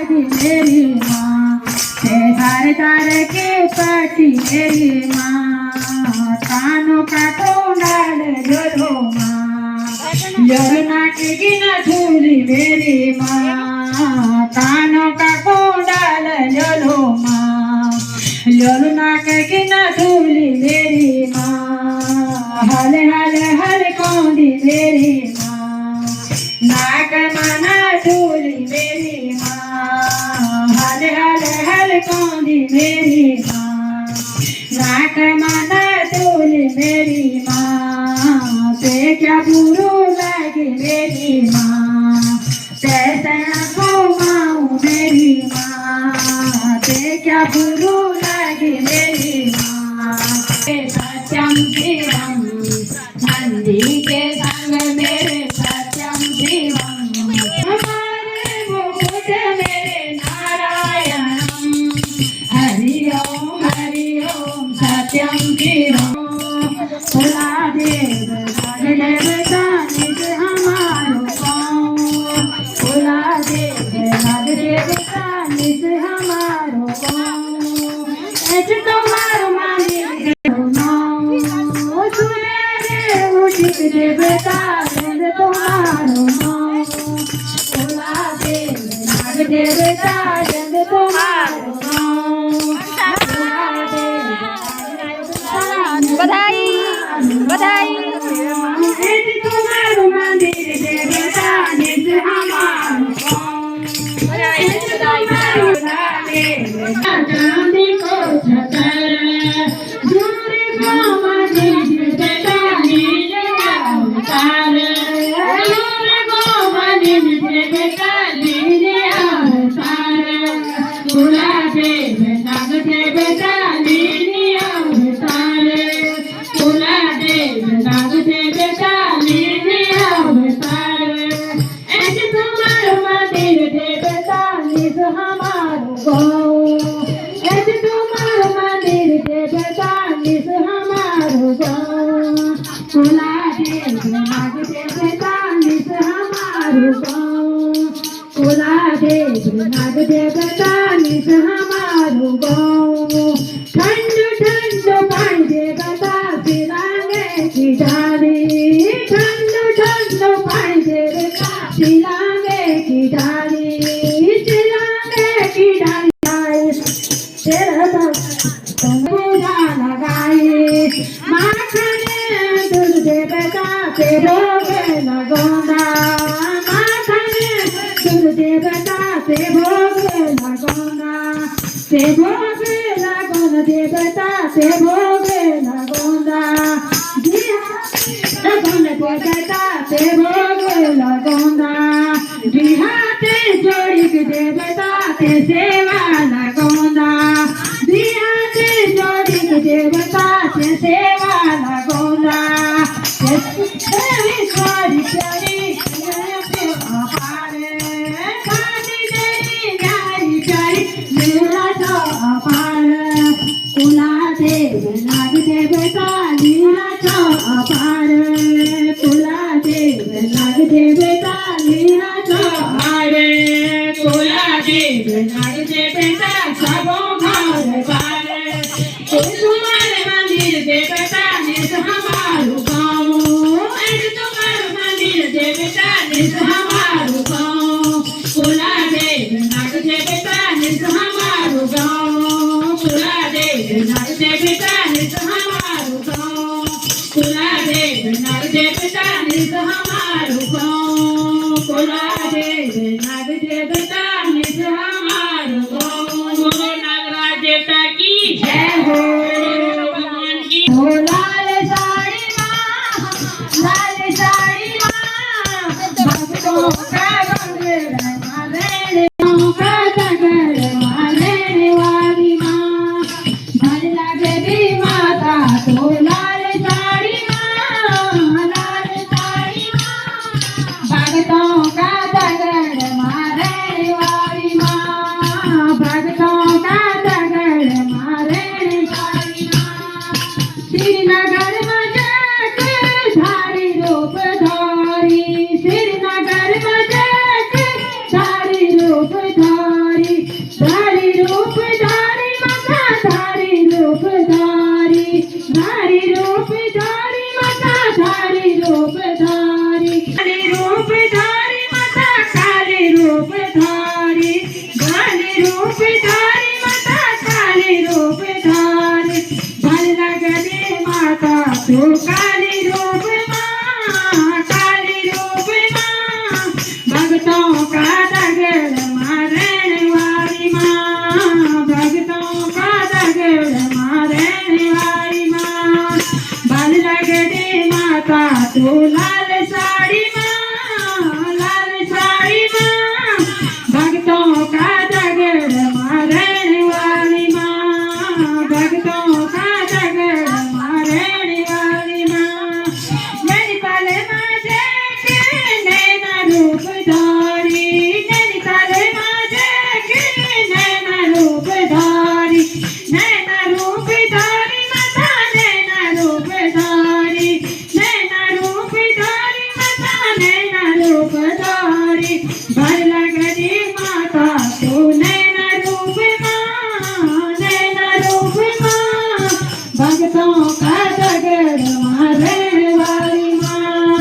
लागी मेरी माँ, ते तार तार के पाटी मेरी माँ, कानों का कोंडाल जोलो माँ, यमुना के गिना झूली मेरी माँ, कानों का कोंडाल जोलो माँ, यमुना के गिना झूली मेरी माँ, हल हल हल कौंदी मेरी माँ, नाक मना झूली मेरी माँ, हल हल हल कौंदी मेरी माँ, नाक मना झूली मेरी माँ, ते क्या बुरू लगी मेरी माँ, ते को माऊ मेरी माँ, ते क्या बुरू लगी मेरी माँ, सत्यम शिवम नंदी के संग मेरे सत्यम शिवम, हमारे मुकुट मेरे नारायणम, हरि ओम सत्यम शिवम, भोला देव देवता निज हमारो गाँव, भोला देव देवता निज हमारो गाँव, ऐसे तुम्हारो मालिक देवता तुम्हारो नाम, भोला देव नाग देवता तुम्हारो नाम, बधाई बधाई तुम्हारो मंदिर देवता निज हमारो चांदी को छतर दूरी को मंदिर देवता निज अवतार, दूरी को मंदिर देवता निज अवतार, भोला देव नाग देवता निज अवतार, भोला देव नाग देवता निज अवतार, ऐसे तुम्हारो मंदिर देवता निज हमारो गाँव, ऐसे तुम्हारो मंदिर देवता निज हमारो गाँव, भोला देव नाग देवता निज हमारो गाँव, भोला देव नाग देवता निज हमारो गाँव, ठंडो ठंडो पानी देवता पिलाने की डाली, ठंडो ठंडो पानी देवता पिलाने की डाली, पिलाने की डाली, तेरा तुम पूजा लगाए, माखन दूध देवता से भोग लगोंदा, माखन दूध देवता से भोग लगोंदा, से भोग लगोंदा देवता से भोग लगोंदा, लगोंदा देवता से भोग लगोंदा, बिहाते जोड़ी देवता से सेवा लगोंदा, बिहाते जोड़ी देवता से सेवा लगोंदा, स्वारी प्यारी अपार, काली देवी न्यारी प्यारी लीला तो अपार, भोला देव नाग देवता लीला तो अपार, भोला देव नाग देवता लीला तो अपार, भोला देव नाग देवता सबों घर पार, तुम्हारे मंदिर देवता निज हमारो गाँव, तुम्हारे मंदिर देवता निज हमारो गाँव, भोला देव नाग देवता निज हमारो गाँव, भोला देव नाग देवता निज हमारो गाँव, भोला देव नाग देवता निज हमारो गाँव, भोला देव नाग देवता निज हमारो गाँव, बोलो नागराज देवता की जय हो, भगवान की हो। लाल साड़ी माँ, लाल साड़ी माँ, भक्तों का गंगड़ मारे का गंगड़ मारे वाली माँ, भज लगे भी माता तो लाल साड़ी माँ, लाल साड़ी माँ, भक्तों का गंगड़ मारे वाली माँ, तू काली रूप माँ, काली रूप माँ, भक्तों का दगड़ मारने वाली माँ, भक्तों का दगड़ मारने वाली माँ। बल लगती माता तू लाल साड़ी माँ, लाल साड़ी माँ, भक्तों का दगड़ मारने वाली माँ, भक्तों का दगड़ मारने वाली माँ। नैनीताल माझे के नैना रूप धारी, नैनीताल माझे के नैना रूप धारी, नैना रूप धारी माता, नैना रूप धारी, नैना रूप धारी माता, नैना रूप धारी। भर लगती माता तू नैना रूप माँ, नैना रूप माँ, भक्तों का दगड़ मारने वाली माँ,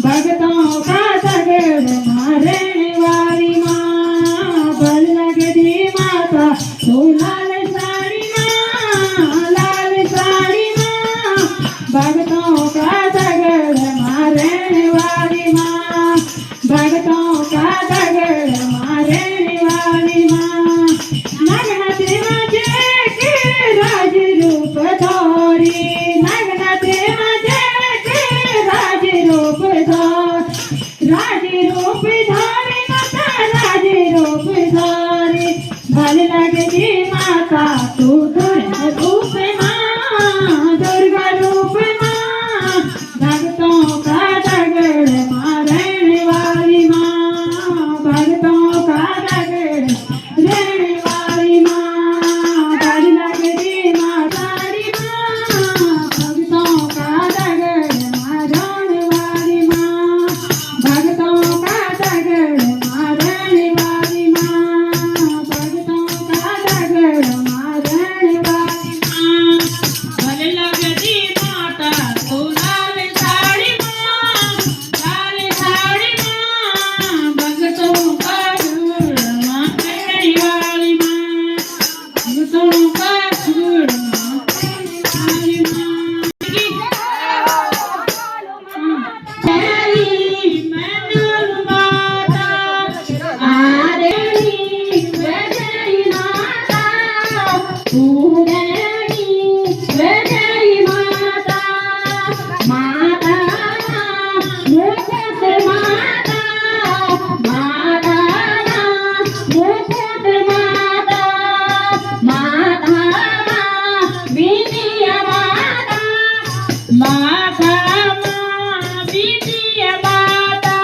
भक्तों का दगड़ मारने वाली माँ। भर लगती माता तू लाल साड़ी माँ, लाल साड़ी माँ, भक्तों का दगड़ मारने वाली माँ, भक्तों का दगड़ मारने वाली माँ। नगनत माझे के राज रूप धारी, नगनत माझे के राज रूप धारी, राज रूप धारी माता, राज रूप धारी। भल लगती माता तू दुर्गा रूप माँ, दुर्गा रूप माँ, भक्तों का दगड़ मारने वाली माँ, भक्तों का दगड़ रहने वाली माँ। भल लगती मातारी माँ, भक्तों का दगड़ मारने वाली माँ, भक्तों का दगड़ मारने वाली माँ, भक्तों का दगड़ मारने वाली माँ। भल लगती माता तू लाल साड़ी माँ, लाल साड़ी माँ, भक्तों का दगड़ मारने वाली माँ, भक्तों का दगड़ मारने वाली माँ। तेरी मैनल माता, आरणी वैजई माता, पूरणी वैजई माता, माता मुकुट माता, माता मुकुट माता, माता विजय माता, माता विजय माता,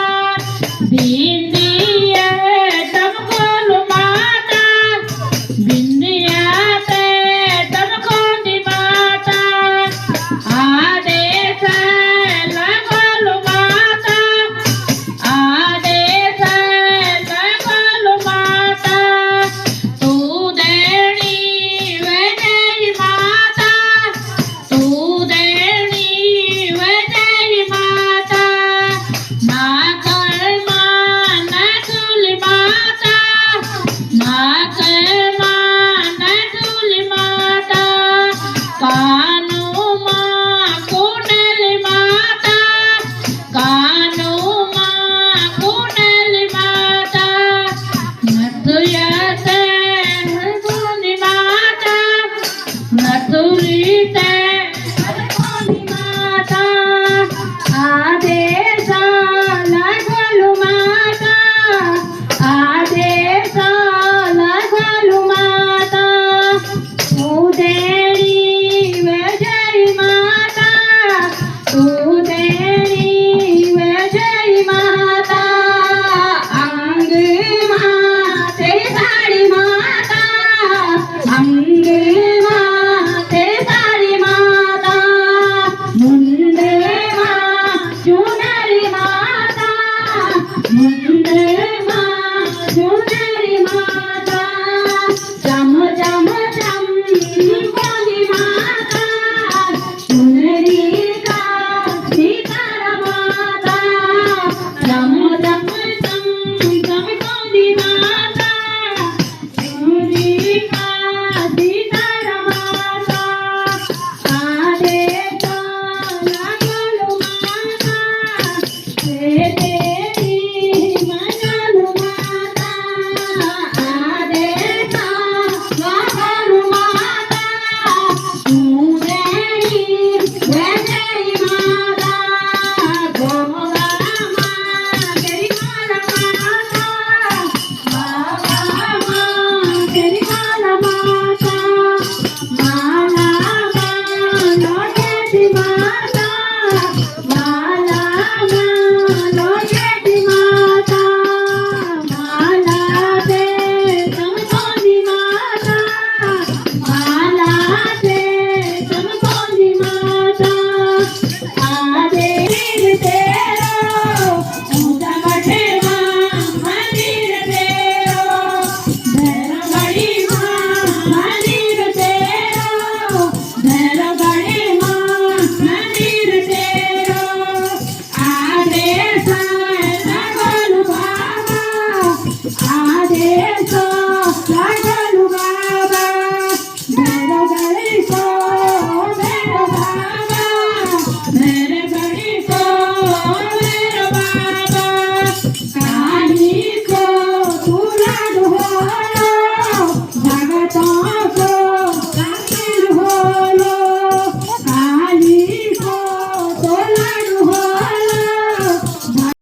बिंदिया टमकोल माता, बिंदिया ते टमकोल माता, आदेश लगोल माता, आदेश लगोल माता, तू देणी वैजई माता, तू देणी वैजई माता, नाकर मान तुल माता, नाकर मान तुल माता, कानू माँ कुंडल माता, कानू माँ कुंडल माता, नथुया ते